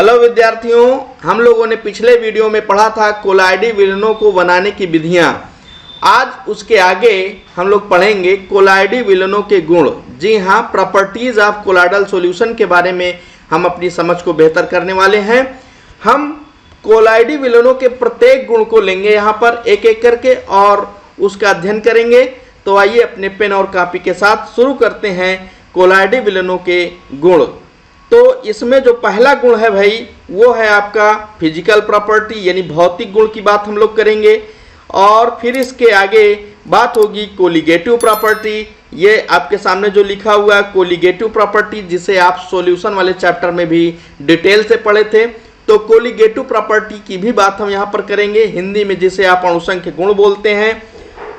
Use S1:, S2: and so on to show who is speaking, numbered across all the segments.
S1: Hello विद्यार्थियों, हम लोगों ने पिछले वीडियो में पढ़ा था कोलाइडी विलयनों को बनाने की विधियां। आज उसके आगे हम लोग पढ़ेंगे कोलाइडी विलयनों के गुण। जी हाँ, प्रॉपर्टीज ऑफ कोलाइडल सॉल्यूशन के बारे में हम अपनी समझ को बेहतर करने वाले हैं। हम कोलाइडी विलयनों के प्रत्येक गुण को लेंगे यहाँ पर एक एक करके और उसका अध्ययन करेंगे। तो आइए अपने पेन और कॉपी के साथ शुरू करते हैं कोलाइडी विलयनों के गुण। तो इसमें जो पहला गुण है भाई, वो है आपका फिजिकल प्रॉपर्टी, यानी भौतिक गुण की बात हम लोग करेंगे। और फिर इसके आगे बात होगी कोलिगेटिव प्रॉपर्टी। ये आपके सामने जो लिखा हुआ है कोलिगेटिव प्रॉपर्टी, जिसे आप सॉल्यूशन वाले चैप्टर में भी डिटेल से पढ़े थे। तो कोलिगेटिव प्रॉपर्टी की भी बात हम यहाँ पर करेंगे, हिंदी में जिसे आप अणुसंख्य गुण बोलते हैं।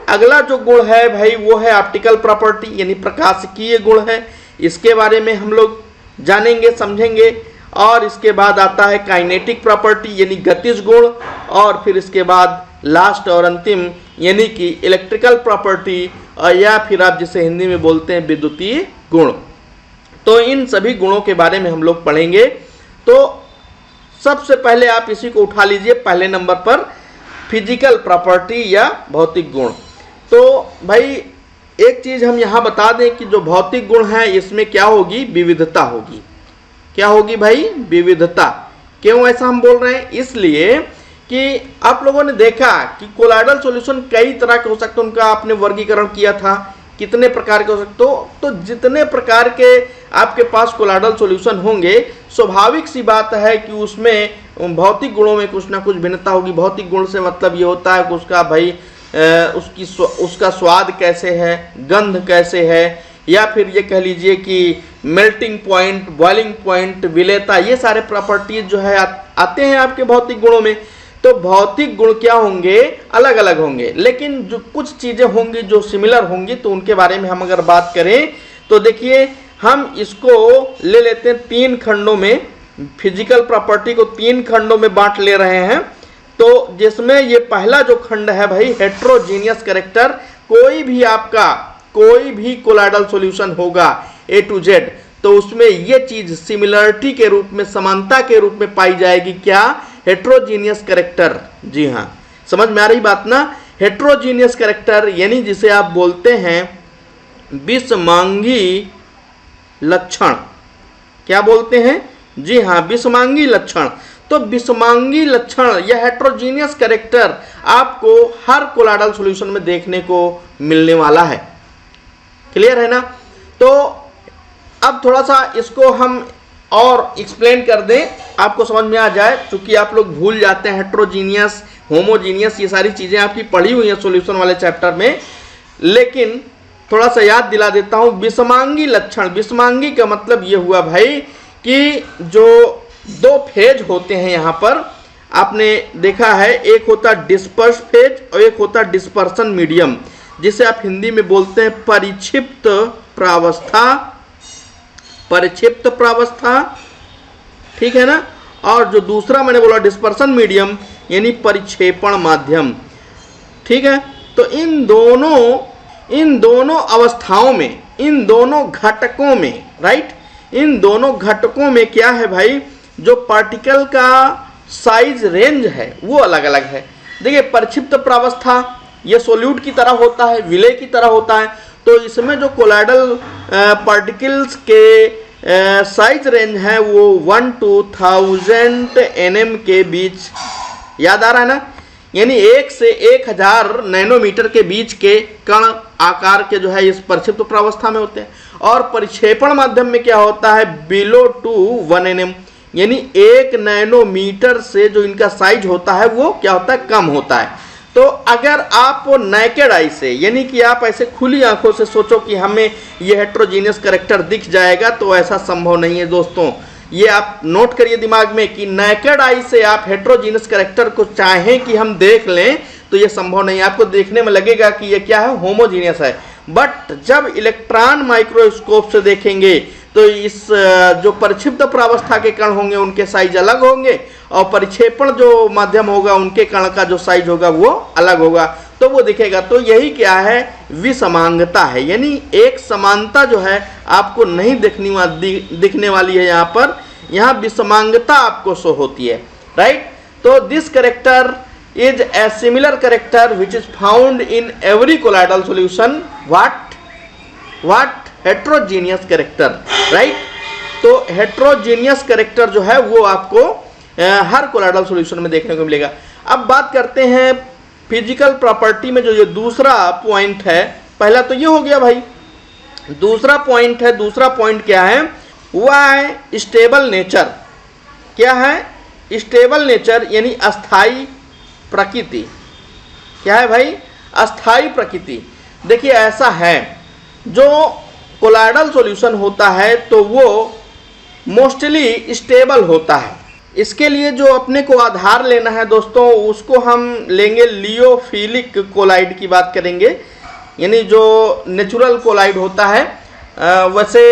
S1: अगला जो गुण है भाई, वो है ऑप्टिकल प्रॉपर्टी, यानी प्रकाशिकीय गुण है। इसके बारे में हम लोग जानेंगे, समझेंगे। और इसके बाद आता है काइनेटिक प्रॉपर्टी, यानी गतिज गुण। और फिर इसके बाद लास्ट और अंतिम यानी कि इलेक्ट्रिकल प्रॉपर्टी, या फिर आप जिसे हिंदी में बोलते हैं विद्युतीय गुण। तो इन सभी गुणों के बारे में हम लोग पढ़ेंगे। तो सबसे पहले आप इसी को उठा लीजिए, पहले नंबर पर फिजिकल प्रॉपर्टी या भौतिक गुण। तो भाई एक चीज हम यहाँ बता दें कि जो भौतिक गुण है इसमें क्या होगी, विविधता होगी। क्या होगी भाई, विविधता। क्यों ऐसा हम बोल रहे हैं, इसलिए कि आप लोगों ने देखा कि कोलाइडल सॉल्यूशन कई तरह के हो सकते हैं। उनका आपने वर्गीकरण किया था, कितने प्रकार के हो सकते हो। तो जितने प्रकार के आपके पास कोलाइडल सॉल्यूशन होंगे, स्वाभाविक सी बात है कि उसमें भौतिक गुणों में कुछ ना कुछ भिन्नता होगी। भौतिक गुण से मतलब ये होता है कि उसका भाई उसका स्वाद कैसे है, गंध कैसे है, या फिर ये कह लीजिए कि मेल्टिंग पॉइंट, बॉइलिंग पॉइंट, विलेयता, ये सारे प्रॉपर्टीज जो है आते हैं आपके भौतिक गुणों में। तो भौतिक गुण क्या होंगे, अलग अलग होंगे, लेकिन जो कुछ चीजें होंगी जो सिमिलर होंगी। तो उनके बारे में हम अगर बात करें तो देखिए, हम इसको ले लेते हैं तीन खंडों में। फिजिकल प्रॉपर्टी को तीन खंडों में बांट ले रहे हैं। तो जिसमें ये पहला जो खंड है भाई, हेट्रोजीनियस कैरेक्टर। कोई भी कोलाइडल सॉल्यूशन होगा A to Z, तो उसमें ये चीज सिमिलरिटी के रूप में, समानता के रूप में पाई जाएगी। क्या, हेट्रोजीनियस कैरेक्टर। जी हाँ, समझ में आ रही बात ना। हेट्रोजीनियस कैरेक्टर यानी जिसे आप बोलते हैं विषमांगी लक्षण। क्या बोलते हैं, जी हाँ, विषमांगी लक्षण। तो विषमांगी लक्षण या हेट्रोजीनियस कैरेक्टर आपको हर कोलाइडल सॉल्यूशन में देखने को मिलने वाला है। क्लियर है ना। तो अब थोड़ा सा इसको हम और एक्सप्लेन कर दें, आपको समझ में आ जाए, क्योंकि आप लोग भूल जाते हैं हेट्रोजीनियस, होमोजीनियस, ये सारी चीजें आपकी पढ़ी हुई हैं सॉल्यूशन वाले चैप्टर में। लेकिन थोड़ा सा याद दिला देता हूं। विषमांगी लक्षण, विषमांगी का मतलब ये हुआ भाई कि जो दो फेज होते हैं यहाँ पर, आपने देखा है, एक होता डिस्पर्स फेज और एक होता डिस्पर्सन मीडियम, जिसे आप हिंदी में बोलते हैं परिक्षिप्त प्रावस्था। परिक्षिप्त प्रावस्था, ठीक है ना। और जो दूसरा मैंने बोला डिस्पर्सन मीडियम, यानी परिक्षेपण माध्यम, ठीक है। तो इन दोनों अवस्थाओं में, इन दोनों घटकों में, राइट, इन दोनों घटकों में क्या है भाई, जो पार्टिकल का साइज रेंज है वो अलग अलग है। देखिए, परिक्षिप्त प्रावस्था ये सोल्यूट की तरह होता है, विलेय की तरह होता है। तो इसमें जो कोलाइडल पार्टिकल्स के साइज रेंज है वो 1 to 1000 nm के बीच, याद आ रहा है ना, यानी 1 से 1000 नैनोमीटर के बीच के कण आकार के जो है इस परिक्षिप्त प्रावस्था में होते हैं। और परिक्षेपण माध्यम में क्या होता है, बिलो टू 1 nm, यानी 1 नैनोमीटर से जो इनका साइज होता है वो क्या होता है, कम होता है। तो अगर आप नेकेड आई से, यानी कि आप ऐसे खुली आंखों से सोचो कि हमें ये हेट्रोजीनियस कैरेक्टर दिख जाएगा, तो ऐसा संभव नहीं है दोस्तों। ये आप नोट करिए दिमाग में कि नेकेड आई से आप हेट्रोजीनियस कैरेक्टर को चाहें कि हम देख लें तो ये संभव नहीं है। आपको देखने में लगेगा कि ये क्या है, होमोजीनियस है। बट जब इलेक्ट्रॉन माइक्रोस्कोप से देखेंगे तो इस जो परिक्षिप्त प्रावस्था के कण होंगे उनके साइज अलग होंगे, और परिक्षेपण जो माध्यम होगा उनके कण का जो साइज होगा वो अलग होगा, तो वो दिखेगा। तो यही क्या है, विसमांगता है, यानी एक समानता जो है आपको नहीं दिखने वाली है यहाँ पर। यहाँ विषमांगता आपको शो होती है, राइट। तो this character is a similar character which is found in every colloidal solution. What heterogeneous character, right. तो हेट्रोजीनियस करेक्टर जो है वो आपको हर कोलाइडल सॉल्यूशन में देखने को मिलेगा। अब बात करते हैं फिजिकल प्रॉपर्टी में जो ये दूसरा पॉइंट है, पहला तो ये हो गया भाई, दूसरा पॉइंट है, दूसरा पॉइंट क्या है, वह है स्टेबल नेचर। क्या है? स्टेबल नेचर यानी अस्थाई प्रकृति। क्या है भाई? अस्थाई प्रकृति। देखिए ऐसा है, जो कोलाइडल सॉल्यूशन होता है तो वो मोस्टली स्टेबल होता है। इसके लिए जो अपने को आधार लेना है दोस्तों, उसको हम लेंगे लियोफिलिक कोलाइड की बात करेंगे, यानी जो नेचुरल कोलाइड होता है। वैसे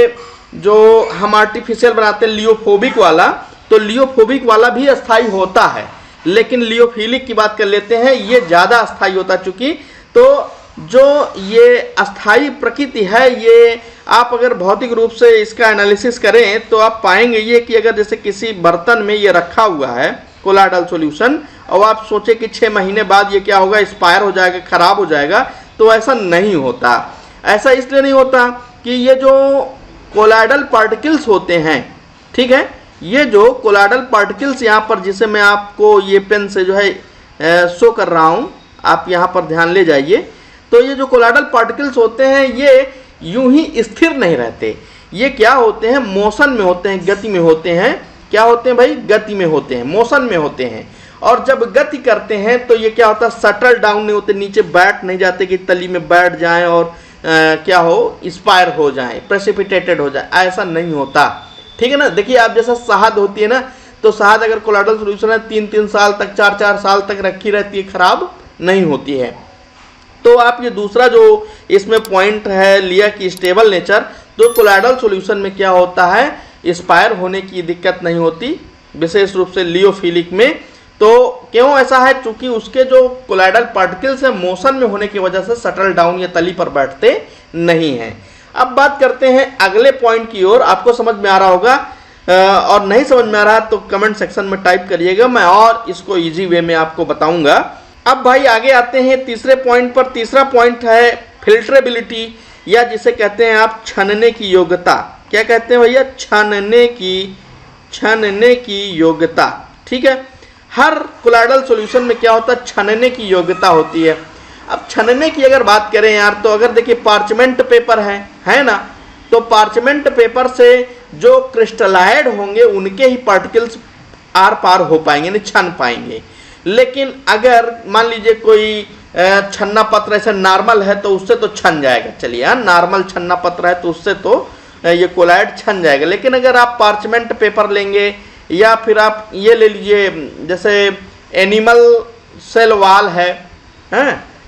S1: जो हम आर्टिफिशियल बनाते हैं लियोफोबिक वाला, तो लियोफोबिक वाला भी अस्थाई होता है, लेकिन लियोफिलिक की बात कर लेते हैं, ये ज़्यादा अस्थाई होता है। चूँकि तो जो ये अस्थाई प्रकृति है, ये आप अगर भौतिक रूप से इसका एनालिसिस करें तो आप पाएंगे ये कि अगर जैसे किसी बर्तन में ये रखा हुआ है कोलाइडल सॉल्यूशन, और आप सोचे कि 6 महीने बाद ये क्या होगा, एक्सपायर हो जाएगा, खराब हो जाएगा, तो ऐसा नहीं होता। ऐसा इसलिए नहीं होता कि ये जो कोलाइडल पार्टिकल्स होते हैं, ठीक है, ये जो कोलाइडल पार्टिकल्स यहाँ पर, जिसे मैं आपको ये पेन से जो है शो कर रहा हूँ, आप यहाँ पर ध्यान ले जाइए। तो ये जो कोलाइडल पार्टिकल्स होते हैं ये यूं ही स्थिर नहीं रहते, ये क्या होते हैं, मोशन में होते हैं, गति में होते हैं। क्या होते हैं भाई? गति में होते हैं, मोशन में होते हैं। और जब गति करते हैं तो ये क्या होता है, सटल डाउन नहीं होते, नीचे बैठ नहीं जाते कि तली में बैठ जाएं और क्या हो, एक्सपायर हो जाएं, प्रेसिपिटेटेड हो जाए, ऐसा नहीं होता, ठीक है ना। देखिए आप जैसा शहद होती है ना, तो शहद अगर कोलाइडल सॉल्यूशन है 3-3 साल तक, 4-4 साल तक रखी रहती है, खराब नहीं होती है। तो आप ये दूसरा जो इसमें पॉइंट है लिया कि स्टेबल नेचर, तो कोलाइडल सॉल्यूशन में क्या होता है, एक्सपायर होने की दिक्कत नहीं होती, विशेष रूप से लियोफिलिक में। तो क्यों ऐसा है? चूंकि उसके जो कोलाइडल पार्टिकल्स है मोशन में होने की वजह से सटल डाउन या तली पर बैठते नहीं हैं। अब बात करते हैं अगले पॉइंट की ओर। आपको समझ में आ रहा होगा, और नहीं समझ में आ रहा तो कमेंट सेक्शन में टाइप करिएगा, मैं और इसको ईजी वे में आपको बताऊंगा। अब भाई आगे आते हैं तीसरे पॉइंट पर। तीसरा पॉइंट है फिल्ट्रेबिलिटी, या जिसे कहते हैं आप छानने की योग्यता। क्या कहते हैं भैया? छानने की योग्यता, ठीक है। हर कोलाइडल सॉल्यूशन में क्या होता है, छानने की योग्यता होती है। अब छानने की अगर बात करें यार, तो अगर देखिए पार्चमेंट पेपर है ना, तो पार्चमेंट पेपर से जो क्रिस्टलाइड होंगे उनके ही पार्टिकल्स आर पार हो पाएंगे, यानी छन पाएंगे। लेकिन अगर मान लीजिए कोई छन्ना पत्र ऐसा नॉर्मल है तो उससे तो छन जाएगा, चलिए हाँ, नॉर्मल छन्ना पत्र है तो उससे तो ये कोलाइड छन जाएगा। लेकिन अगर आप पार्चमेंट पेपर लेंगे, या फिर आप ये ले लीजिए जैसे एनिमल सेल वाल है,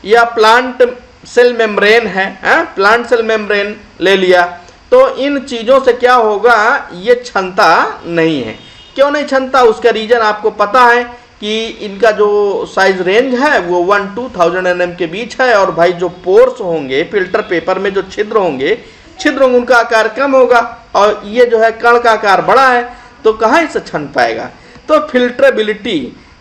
S1: या प्लांट सेल मेम्ब्रेन है, प्लांट सेल मेम्ब्रेन ले लिया, तो इन चीज़ों से क्या होगा, ये छनता नहीं है। क्यों नहीं छनता? उसका रीज़न आपको पता है कि इनका जो साइज रेंज है वो 1-2000 nm के बीच है। और भाई जो पोर्स होंगे फिल्टर पेपर में, जो छिद्र होंगे उनका आकार कम होगा, और ये जो है कण का आकार बड़ा है, तो कहाँ इसे छन पाएगा। तो फिल्ट्रेबिलिटी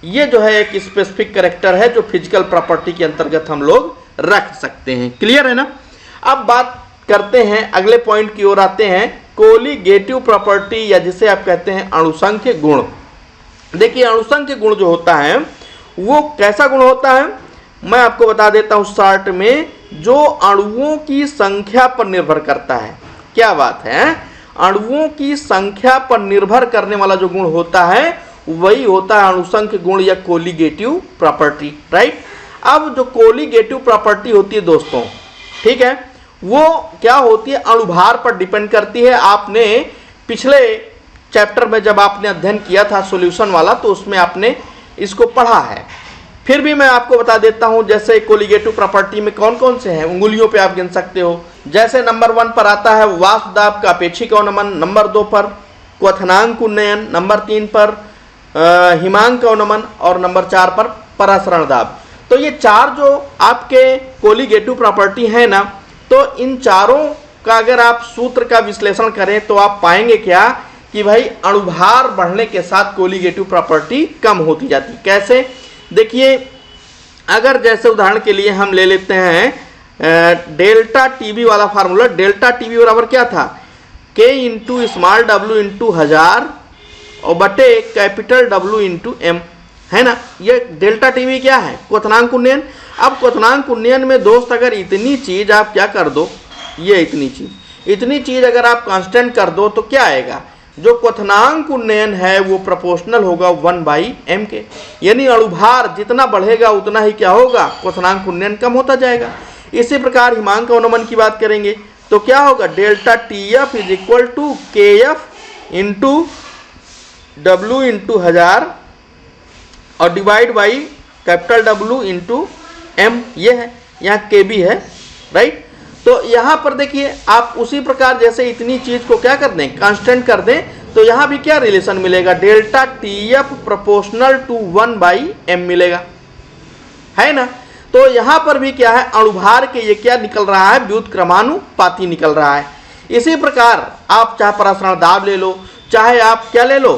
S1: ये जो है एक स्पेसिफिक कैरेक्टर है जो फिजिकल प्रॉपर्टी के अंतर्गत हम लोग रख सकते हैं। क्लियर है ना। अब बात करते हैं अगले पॉइंट की ओर आते हैं, कोलिगेटिव प्रॉपर्टी, या जिसे आप कहते हैं अणुसंख्य गुण। देखिए अणुसंख्य गुण जो होता है वो कैसा गुण होता है, मैं आपको बता देता हूं शॉर्ट में, जो अणुओं की संख्या पर निर्भर करता है। क्या बात है, अणुओं की संख्या पर निर्भर करने वाला जो गुण होता है वही होता है अणुसंख्य गुण या कोलिगेटिव प्रॉपर्टी, राइट। अब जो कोलिगेटिव प्रॉपर्टी होती है दोस्तों, ठीक है, वो क्या होती है, अणुभार पर डिपेंड करती है। आपने पिछले चैप्टर में जब आपने अध्ययन किया था सॉल्यूशन वाला, तो उसमें आपने इसको पढ़ा है। फिर भी मैं आपको बता देता हूं, जैसे कोलिगेटिव प्रॉपर्टी में कौन कौन से हैं, उंगलियों पे आप गिन सकते हो। जैसे नंबर 1 पर आता है वाष्प दाब का अपेक्षिक अवनमन, नंबर 2 पर क्वथनांक उन्नयन, नंबर 3 पर हिमांक अवनमन, और नंबर 4 पर परासरण दाब। तो ये 4 जो आपके कोलिगेटिव प्रॉपर्टी है ना, तो इन चारों का अगर आप सूत्र का विश्लेषण करें तो आप पाएंगे क्या कि भाई अणुभार बढ़ने के साथ कोलिगेटिव प्रॉपर्टी कम होती जाती। कैसे? देखिए, अगर जैसे उदाहरण के लिए हम ले लेते हैं डेल्टा टीबी वाला फार्मूला। डेल्टा टीबी बराबर क्या था? K into small w into 1000 और बटे कैपिटल W इंटू m, है ना। ये डेल्टा टीबी क्या है? क्वथनांक उन्नयन। अब क्वथनांक उन्नयन में दोस्त अगर इतनी चीज आप क्या कर दो, ये इतनी चीज अगर आप कांस्टेंट कर दो तो क्या आएगा? जो क्वथनांक उन्नयन है वो प्रोपोर्शनल होगा 1/m के, यानी अणुभार जितना बढ़ेगा उतना ही क्या होगा? क्वथनांक उन्नयन कम होता जाएगा। इसी प्रकार हिमांक अवनमन की बात करेंगे तो क्या होगा? Delta TF is equal to KF into W into 1000 और divide by capital W into M, ये है, यहाँ KB है, राइट। तो यहाँ पर देखिए आप उसी प्रकार जैसे इतनी चीज को क्या कर दें? कांस्टेंट कर दें, तो यहाँ भी क्या रिलेशन मिलेगा? Delta TF proportional to 1/m मिलेगा, है ना। तो यहाँ पर भी क्या है? अणुभार के ये क्या निकल रहा है? व्युत्क्रमानुपाती निकल रहा है। इसी प्रकार आप चाहे परासरण दाब ले लो, चाहे आप क्या ले लो,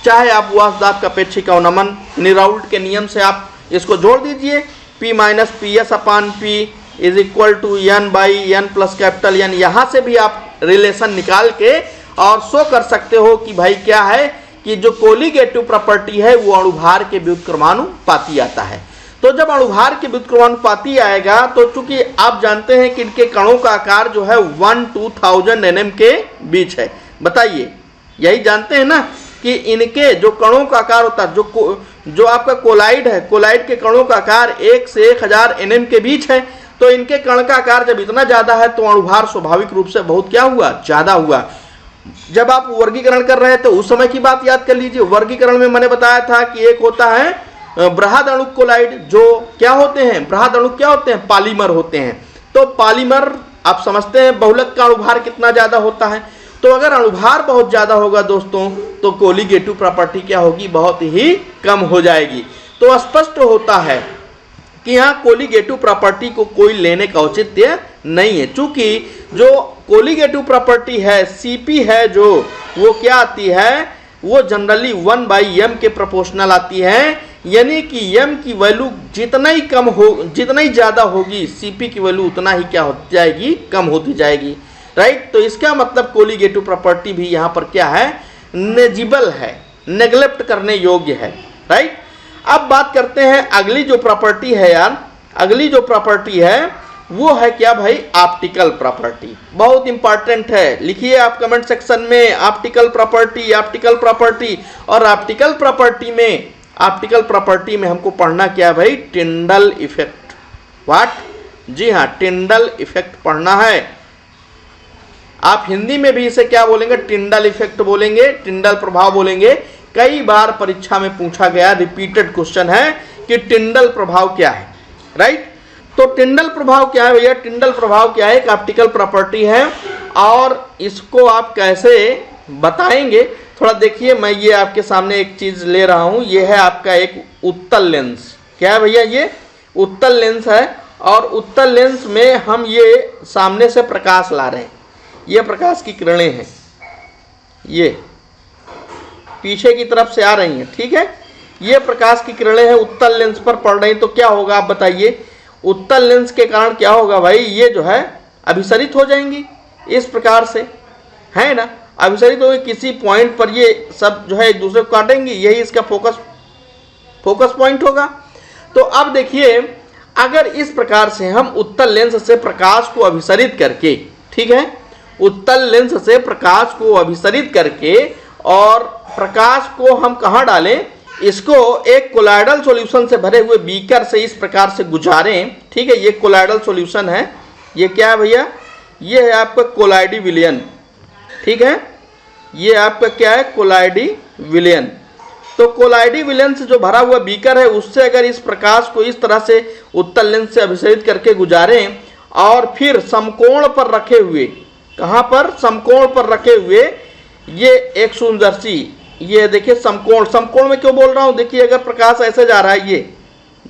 S1: चाहे आप वाष्प दाब का अपेक्षिक अवनमन, निराउल्ट के नियम से आप इसको जोड़ दीजिए। P minus PS upon P is equal to n/n plus capital N। यहाँ से भी आप रिलेशन निकाल के और शो कर सकते हो कि भाई क्या है कि जो कोलिगेटिव प्रॉपर्टी है वो अणुभार के व्युत्क्रमानुपाती आता है। तो जब अणुभार के व्युत्क्रमानुपाती आएगा तो चूंकि आप जानते हैं कि इनके कणों का आकार जो है 1-2000 nm के बीच है। बताइए, यही जानते हैं ना कि इनके जो कणों का आकार होता है, जो आपका कोलाइड है, कोलाइड के कणों का आकार 1 से 1000 nm के बीच है। तो इनके कण का आकार जब इतना ज्यादा है तो अणुभार स्वाभाविक रूप से बहुत क्या हुआ? ज्यादा हुआ। जब आप वर्गीकरण कर रहे थे तो उस समय की बात याद कर लीजिए। वर्गीकरण में मैंने बताया था कि एक होता है बृहद अणु कोलाइड, जो क्या होते हैं? बृहद अणु क्या होते हैं? पॉलीमर होते हैं। तो पॉलीमर आप समझते हैं बहुलक का अणुभार कितना ज्यादा होता है। तो अगर अणुभार बहुत ज्यादा होगा दोस्तों तो कोलिगेटिव प्रॉपर्टी क्या होगी? बहुत ही कम हो जाएगी। तो स्पष्ट होता है कि यहाँ कोलिगेटिव प्रॉपर्टी को कोई लेने का औचित्य नहीं है, चूंकि जो कोलिगेटिव प्रॉपर्टी है Cp है जो वो क्या आती है? वो जनरली 1/m के प्रोपोर्शनल आती है, यानी कि m की वैल्यू जितना ही कम हो, जितना ही ज्यादा होगी Cp की वैल्यू उतना ही क्या होती जाएगी? कम होती जाएगी, राइट। तो इसका मतलब कोलिगेटिव प्रॉपर्टी भी यहाँ पर क्या है? नेजिबल है, नेग्लेक्ट करने योग्य है, राइट। अब बात करते हैं अगली जो प्रॉपर्टी है यार, अगली जो प्रॉपर्टी है वो है क्या भाई? Optical property. बहुत इंपॉर्टेंट है, लिखिए आप कमेंट सेक्शन में ऑप्टिकल प्रॉपर्टी, ऑप्टिकल प्रॉपर्टी। और ऑप्टिकल प्रॉपर्टी में हमको पढ़ना क्या भाई? Tyndall effect. व्हाट? जी हाँ, टिंडल इफेक्ट पढ़ना है। आप हिंदी में भी इसे क्या बोलेंगे? टिंडल इफेक्ट बोलेंगे, टिंडल प्रभाव बोलेंगे। कई बार परीक्षा में पूछा गया, रिपीटेड क्वेश्चन है कि टिंडल प्रभाव क्या है, राइट। तो टिंडल प्रभाव क्या है भैया? टिंडल प्रभाव क्या है? एक ऑप्टिकल प्रॉपर्टी है और इसको आप कैसे बताएंगे थोड़ा देखिए। मैं ये आपके सामने एक चीज ले रहा हूं, ये है आपका एक उत्तल लेंस। क्या है भैया? ये उत्तल लेंस है और उत्तल लेंस में हम ये सामने से प्रकाश ला रहे हैं। ये प्रकाश की किरणें हैं, ये पीछे की तरफ से आ रही हैं, ठीक है। ये प्रकाश की किरणें हैं, उत्तल लेंस पर पड़ रही, तो क्या होगा आप बताइए? उत्तल लेंस के कारण क्या होगा भाई? ये जो है अभिसरित हो जाएंगी इस प्रकार से, है ना। अभिसरित होगी किसी पॉइंट पर, ये सब जो है एक दूसरे को काटेंगी, यही इसका फोकस पॉइंट होगा। तो अब देखिए, अगर इस प्रकार से हम उत्तल लेंस से प्रकाश को अभिसरित करके, ठीक है, उत्तल लेंस से प्रकाश को अभिसरित करके और प्रकाश को हम कहाँ डालें? इसको एक कोलाइडल सॉल्यूशन से भरे हुए बीकर से इस प्रकार से गुजारें, ठीक है। ये कोलाइडल सॉल्यूशन है, ये क्या है भैया? ये है आपका कोलाइडी विलयन, ठीक है। ये आपका क्या है? कोलाइडी विलयन। तो कोलाइडी विलयन से जो भरा हुआ बीकर है उससे अगर इस प्रकाश को इस तरह से उत्तल लेंस से अभिसरित करके गुजारें और फिर समकोण पर रखे हुए, कहाँ पर? समकोण पर रखे हुए ये एक सूक्ष्मदर्शी, ये देखिए समकोण। समकोण में क्यों बोल रहा हूँ? देखिए अगर प्रकाश ऐसे जा रहा है, ये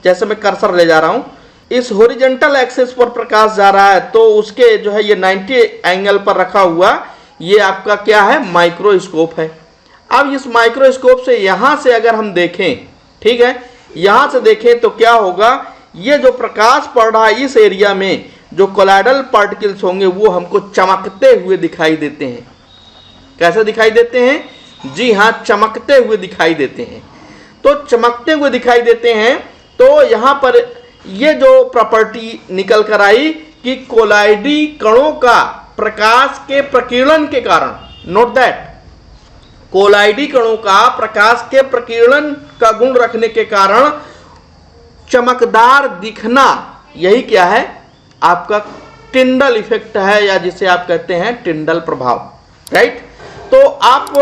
S1: जैसे मैं कर्सर ले जा रहा हूँ, इस हॉरिजॉन्टल एक्सिस पर प्रकाश जा रहा है तो उसके जो है ये 90 एंगल पर रखा हुआ ये आपका क्या है, माइक्रोस्कोप है। अब इस माइक्रोस्कोप से यहां से अगर हम देखें, ठीक है, यहां से देखें तो क्या होगा, ये जो प्रकाश पड़ रहा है इस एरिया में जो कोलाइडल पार्टिकल्स होंगे वो हमको चमकते हुए दिखाई देते हैं। कैसे दिखाई देते हैं? जी हाँ, चमकते हुए दिखाई देते हैं। तो चमकते हुए दिखाई देते हैं तो यहां पर ये जो प्रॉपर्टी निकल कर आई कि कोलाइडी कणों का प्रकाश के प्रकीर्णन के कारण, नोट दैट, कोलाइडी कणों का प्रकाश के प्रकीर्णन का गुण रखने के कारण चमकदार दिखना, यही क्या है, आपका टिंडल इफेक्ट है, या जिसे आप कहते हैं टिंडल प्रभाव, राइट। तो आप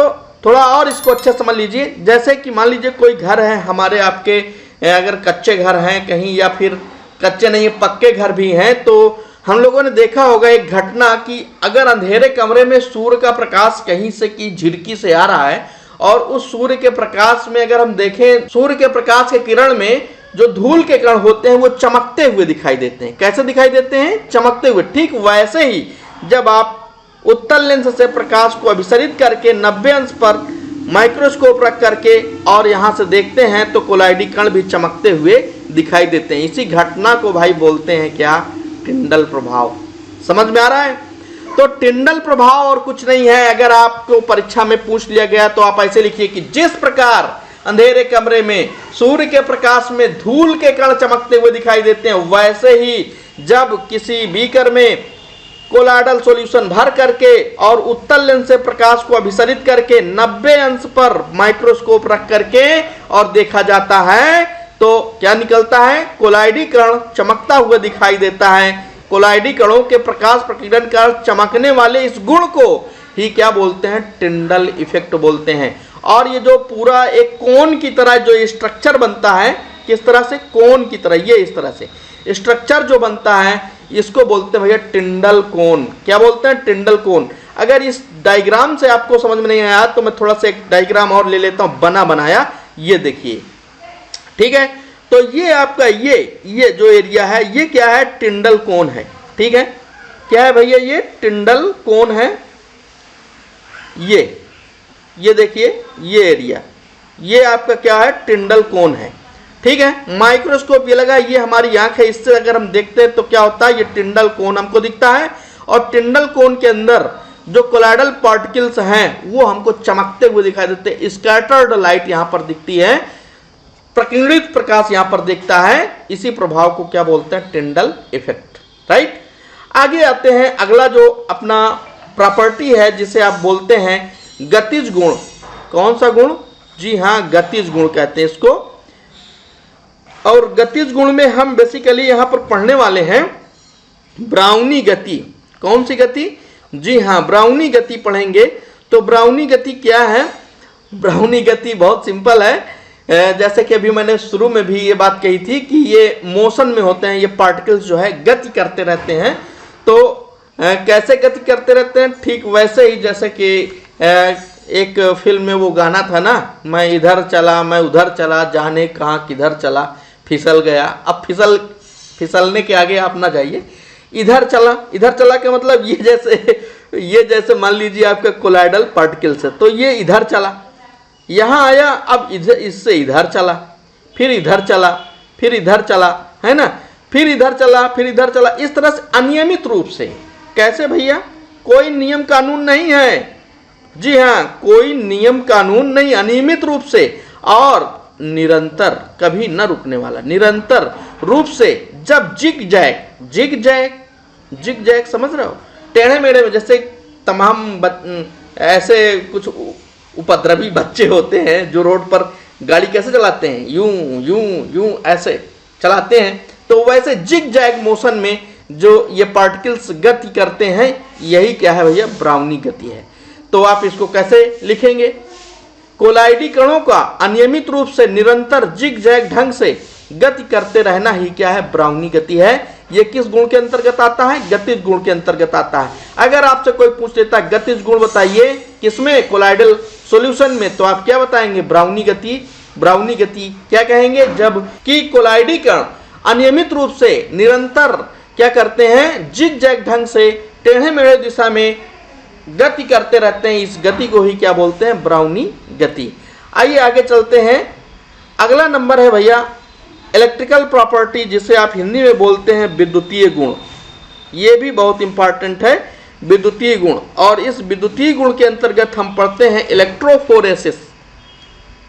S1: थोड़ा और इसको अच्छे समझ लीजिए। जैसे कि मान लीजिए कोई घर है हमारे, आपके अगर कच्चे घर हैं कहीं, या फिर कच्चे नहीं पक्के घर भी हैं, तो हम लोगों ने देखा होगा एक घटना कि अगर अंधेरे कमरे में सूर्य का प्रकाश कहीं से की झिड़की से आ रहा है और उस सूर्य के प्रकाश में अगर हम देखें, सूर्य के प्रकाश के किरण में जो धूल के कण होते हैं वो चमकते हुए दिखाई देते हैं। कैसे दिखाई देते हैं? चमकते हुए। ठीक वैसे ही जब आप उत्तल लेंस से प्रकाश को अभिसरित करके 90 अंश पर माइक्रोस्कोप रख करके और यहां से देखते हैं तो कोलाइडी कण भी चमकते हुए दिखाई देते हैं। इसी घटना को भाई बोलते हैं क्या? टिंडल प्रभाव। समझ में आ रहा है? तो टिंडल प्रभाव और कुछ नहीं है। अगर आपको परीक्षा में पूछ लिया गया तो आप ऐसे लिखिए कि जिस प्रकार अंधेरे कमरे में सूर्य के प्रकाश में धूल के कण चमकते हुए दिखाई देते हैं, वैसे ही जब किसी बीकर में कोलाइडल सॉल्यूशन भर करके और उत्तल लेंस से प्रकाश को अभिसरित करके 90 अंश पर माइक्रोस्कोप रख करके और देखा जाता है तो क्या निकलता है? कोलाइडी कण चमकता हुआ दिखाई देता है। कोलाइडी कणों के प्रकाश प्रकीर्णन का चमकने वाले इस गुण को ही क्या बोलते हैं? टिंडल इफेक्ट बोलते हैं। और ये जो पूरा एक कोन की तरह जो स्ट्रक्चर बनता है, किस तरह से? कोन की तरह, ये इस तरह से स्ट्रक्चर जो बनता है इसको बोलते हैं भैया टिंडल कोन। क्या बोलते हैं? टिंडल कोन। अगर इस डायग्राम से आपको समझ में नहीं आया तो मैं थोड़ा सा एक डायग्राम और ले लेता हूं, बना बनाया, ये देखिए, ठीक है। तो ये आपका ये जो एरिया है ये क्या है? टिंडल कोन है, ठीक है। क्या है भैया? ये टिंडल कोन है। ये देखिए ये एरिया, ये आपका क्या है? टिंडल कोन है, ठीक है। माइक्रोस्कोप ये लगा, ये हमारी आंख है, इससे अगर हम देखते हैं तो क्या होता है? ये टिंडल कोन हमको दिखता है और टिंडल कोन के अंदर जो कोलाइडल पार्टिकल्स हैं वो हमको चमकते हुए दिखाई देते हैं। स्कैटर्ड लाइट यहाँ पर दिखती है, प्रकीर्णित प्रकाश यहाँ पर दिखता है। इसी प्रभाव को क्या बोलते हैं? Tyndall effect, right. आगे आते हैं, अगला जो अपना प्रॉपर्टी है जिसे आप बोलते हैं गतिज गुण। कौन सा गुण? जी हाँ, गतिज गुण कहते हैं इसको। और गतिज गुण में हम बेसिकली यहां पर पढ़ने वाले हैं ब्राउनी गति। कौन सी गति? जी हाँ, ब्राउनी गति पढ़ेंगे। तो ब्राउनी गति क्या है? ब्राउनी गति बहुत सिंपल है। जैसे कि अभी मैंने शुरू में भी ये बात कही थी कि ये मोशन में होते हैं, ये पार्टिकल्स जो है गति करते रहते हैं। तो कैसे गति करते रहते हैं? ठीक वैसे ही जैसे कि एक फिल्म में वो गाना था ना, मैं इधर चला मैं उधर चला, जाने कहाँ किधर चला, फिसल गया। अब फिसलने के आगे आप ना जाइए, इधर चला। इधर चला का मतलब ये जैसे मान लीजिए आपका कोलाइडल पार्टिकल्स है, तो ये इधर चला, यहाँ आया, अब इधर इससे इधर चला, फिर इधर चला, फिर इधर चला, है ना, फिर इधर चला, फिर इधर चला। इस तरह से अनियमित रूप से। कैसे भैया? कोई नियम कानून नहीं है। जी हाँ, कोई नियम कानून नहीं, अनियमित रूप से और निरंतर, कभी न रुकने वाला, निरंतर रूप से। जब जिग जैग समझ रहे हो? टेढ़े मेढ़े में, जैसे तमाम ऐसे कुछ उपद्रवी बच्चे होते हैं जो रोड पर गाड़ी कैसे चलाते हैं, यूं यूं यूं ऐसे चलाते हैं, तो वैसे जिग जैग मोशन में जो ये पार्टिकल्स गति करते हैं, यही क्या है भैया? ब्राउनी गति है। तो आप इसको कैसे लिखेंगे? कोलाइडी कणों का अनियमित रूप से निरंतर जिग जैग ढंग से गति करते रहना ही क्या है? ब्राउनी गति है। ये किस गुण के अंतर्गत आता है? गतिज गुण के अंतर्गत आता है। अगर आपसे कोई पूछ लेता है गतिज गुण बताइए किसमें? कोलाइडल सॉल्यूशन में, तो आप क्या बताएंगे? ब्राउनी गति। ब्राउनी गति क्या कहेंगे? जब कि कोलाइडी कण अनियमित रूप से निरंतर क्या करते हैं? जिग जैग ढंग से टेढ़े मेढ़े दिशा में गति करते रहते हैं, इस गति को ही क्या बोलते हैं, ब्राउनी गति। आइए आगे चलते हैं। अगला नंबर है भैया इलेक्ट्रिकल प्रॉपर्टी, जिसे आप हिंदी में बोलते हैं विद्युतीय गुण। ये भी बहुत इंपॉर्टेंट है, विद्युतीय गुण। और इस विद्युतीय गुण के अंतर्गत हम पढ़ते हैं इलेक्ट्रोफोरेसिस।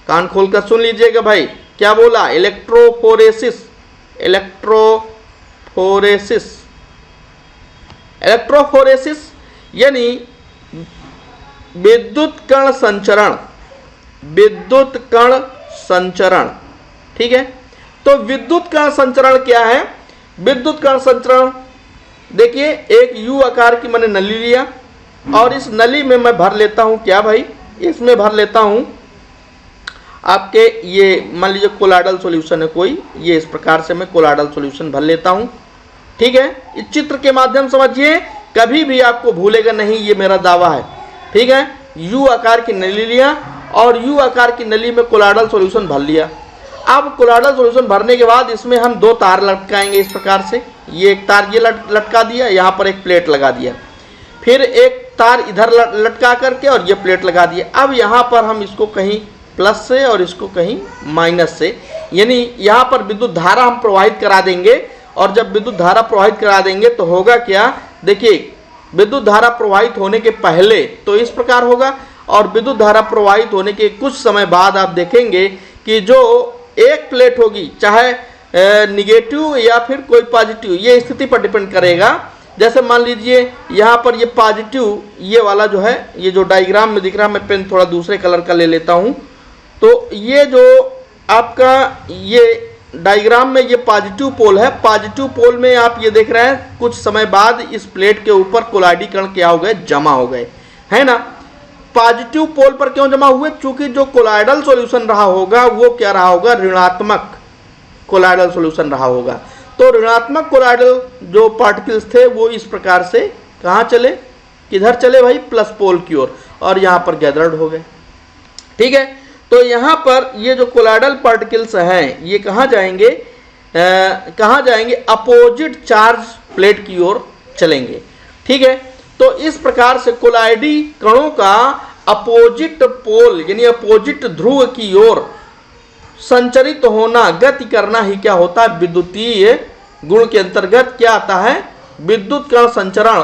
S1: कान खोलकर सुन लीजिएगा भाई, क्या बोला, इलेक्ट्रोफोरेसिस। इलेक्ट्रोफोरेसिस, इलेक्ट्रोफोरेसिस यानी विद्युत कण संचरण, विद्युत कण संचरण। ठीक है, तो विद्युत कण संचरण क्या है? विद्युत कण संचरण, देखिए एक यू आकार की मैंने नली लिया और इस नली में मैं भर लेता हूं, क्या भाई, इसमें भर लेता हूं आपके, ये मान लीजिए कोलाइडल सॉल्यूशन है कोई, ये इस प्रकार से मैं कोलाइडल सॉल्यूशन भर लेता हूं। ठीक है, इस चित्र के माध्यम समझिए, कभी भी आपको भूलेगा नहीं, ये मेरा दावा है। ठीक है, यू आकार की नली लिया और यू आकार की नली में कोलाइडल सॉल्यूशन भर लिया। अब कोलाइडल सॉल्यूशन भरने के बाद इसमें हम दो तार लटकाएंगे इस प्रकार से, ये एक तार ये लटका दिया, यहाँ पर एक प्लेट लगा दिया, फिर एक तार इधर लटका करके और ये प्लेट लगा दिया। अब यहाँ पर हम इसको कहीं प्लस से और इसको कहीं माइनस से, यानी यहाँ पर विद्युत धारा हम प्रवाहित करा देंगे। और जब विद्युत धारा प्रवाहित करा देंगे तो होगा क्या, देखिए विद्युत धारा प्रवाहित होने के पहले तो इस प्रकार होगा, और विद्युत धारा प्रवाहित होने के कुछ समय बाद आप देखेंगे कि जो एक प्लेट होगी, चाहे निगेटिव या फिर कोई पॉजिटिव, ये स्थिति पर डिपेंड करेगा। जैसे मान लीजिए यहाँ पर ये पॉजिटिव, ये वाला जो है, ये जो डायग्राम में दिख रहा है, मैं पेन थोड़ा दूसरे कलर का ले लेता हूँ। तो ये जो आपका ये डायग्राम में ये पॉजिटिव पोल है, पॉजिटिव पोल में आप ये देख रहे हैं कुछ समय बाद इस प्लेट के ऊपर कोलाइडी कण क्या हो गए, जमा हो गए, है ना। पॉजिटिव पोल पर क्यों जमा हुए? क्योंकि जो कोलाइडल सॉल्यूशन रहा होगा वो क्या रहा होगा, ऋणात्मक कोलाइडल सॉल्यूशन रहा होगा। तो ऋणात्मक कोलाइडल जो पार्टिकल्स थे वो इस प्रकार से कहाँ चले, किधर चले भाई, प्लस पोल की ओर, और यहाँ पर गैदर्ड हो गए। ठीक है, तो यहाँ पर ये जो कोलाइडल पार्टिकल्स हैं ये कहाँ जाएंगे, कहाँ जाएंगे, अपोजिट चार्ज प्लेट की ओर चलेंगे। ठीक है, तो इस प्रकार से कोलाइडी कणों का अपोजिट पोल यानी अपोजिट ध्रुव की ओर संचरित होना, गति करना ही क्या होता है, विद्युतीय गुण के अंतर्गत क्या आता है, विद्युत कण संचरण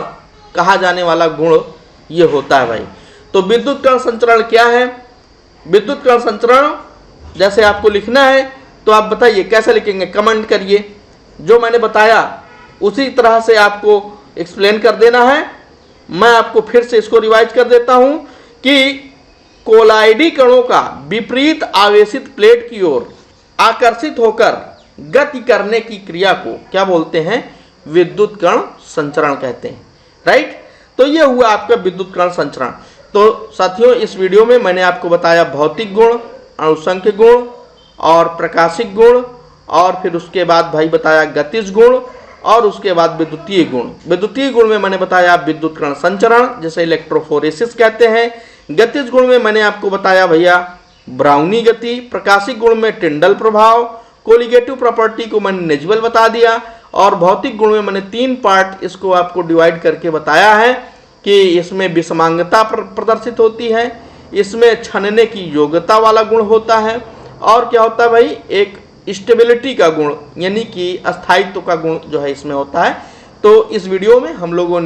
S1: कहा जाने वाला गुण ये होता है भाई। तो विद्युत कण संचरण क्या है? विद्युत कण संचरण जैसे आपको लिखना है तो आप बताइए कैसे लिखेंगे, कमेंट करिए। जो मैंने बताया उसी तरह से आपको एक्सप्लेन कर देना है। मैं आपको फिर से इसको रिवाइज कर देता हूं कि कोलाइडी कणों का विपरीत आवेशित प्लेट की ओर आकर्षित होकर गति करने की क्रिया को क्या बोलते हैं, विद्युत कण संचरण कहते हैं। राइट, तो ये हुआ आपका विद्युत कण संचरण। तो साथियों, इस वीडियो में मैंने आपको बताया भौतिक गुण, अणुसंख्य गुण और प्रकाशिक गुण, और फिर उसके बाद भाई बताया गतिज गुण, और उसके बाद विद्युतीय गुण। विद्युतीय गुण में मैंने बताया विद्युत कण संचरण, जैसे इलेक्ट्रोफोरेसिस कहते हैं। गतिज गुण में मैंने आपको बताया भैया ब्राउनी गति। प्रकाशिक गुण में टिंडल प्रभाव। कोलिगेटिव प्रॉपर्टी को मैंने नेजबल बता दिया। और भौतिक गुण में मैंने 3 पार्ट इसको आपको डिवाइड करके बताया है कि इसमें विषमांगता प्रदर्शित होती है, इसमें छनने की योग्यता वाला गुण होता है, और क्या होता है भाई, एक स्टेबिलिटी का गुण यानी कि अस्थायित्व का गुण जो है इसमें होता है। तो इस वीडियो में हम लोगों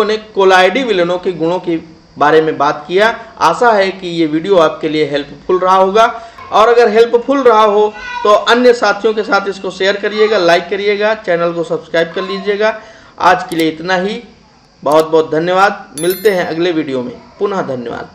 S1: ने कोलाइडी विलयनों के गुणों के बारे में बात किया। आशा है कि ये वीडियो आपके लिए हेल्पफुल रहा होगा, और अगर हेल्पफुल रहा हो तो अन्य साथियों के साथ इसको शेयर करिएगा, लाइक करिएगा, चैनल को सब्सक्राइब कर लीजिएगा। आज के लिए इतना ही, बहुत बहुत धन्यवाद। मिलते हैं अगले वीडियो में, पुनः धन्यवाद।